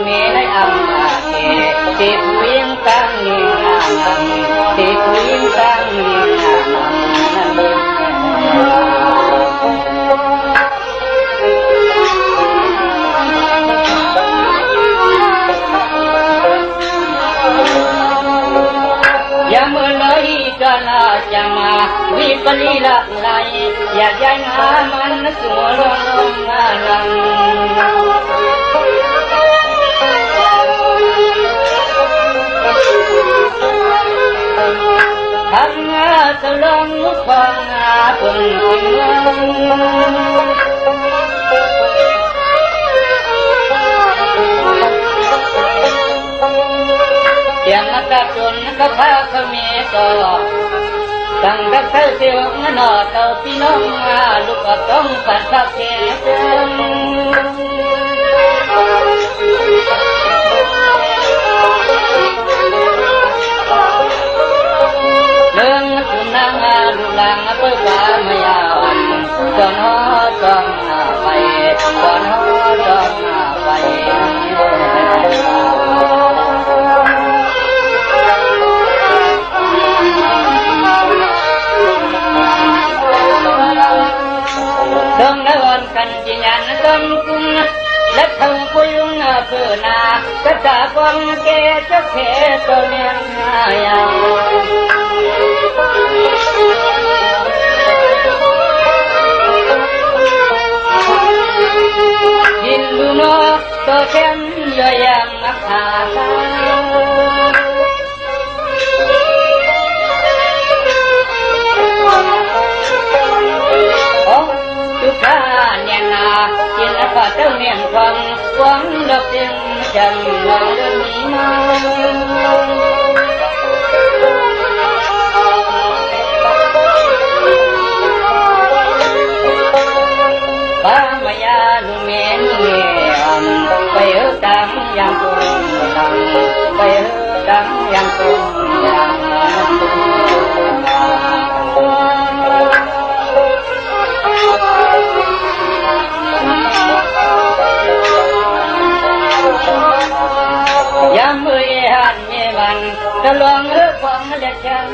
มีในอังอาเกติดวิ่งตั้งนิ่งนังติดวิ่งตั้งนิ่งอย่าเมื่อเลยกันจะมาวิปลีละไหลอย่าย้ายงามันสัวลงมาลังทำงาตะลงฟังงาปุ่นยังกระตุนกระพาขมีต่อตั้งแต่เธอเสียวงนอเต่าพี่น้องมาลูกก็ต้องปัดสักเก็บเรื่องสุนังลูกหลังเปิดปากไม่ยาวก่อนหัวต้องไปก่อนหัวต้องไปđông đã gần cần chỉ nhận tâm cung đất thông quyung bờ na tất cả con kê chắc thế tôi nên ya nhìn lu nó tôi khen giờ yang mặc hà nhìn apa teu niệm quang quang lập tiếng trần lòng đơn mỹ mau ba maya lu men niệm bay ở đắng yang cùng đắng bay ở đắng yang cùng đắngยามมือหันมีวันตะลวงเรื่องความเล็ดชัน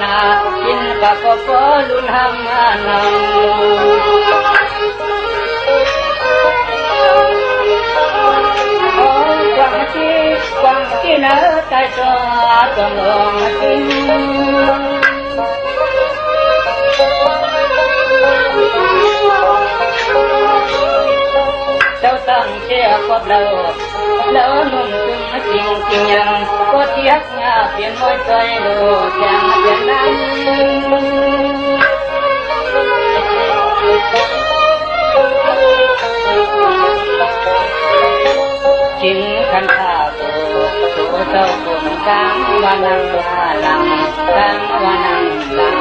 นากินปากก็ลุนหำนังโอ้กวางที่เนื้อใจตัวต้องลงทิ้งเจ้าตั้งเชื่อกับเราแล้วนุ่มจุ่มจริงจริงยังก็เทียบงาเปลี่ยนมวยใจดูแข่งเปลี่ยนนั้นจิงขันข้าตัวเจ้าปุ่นกลางวันนังลังกลางวันนังลัง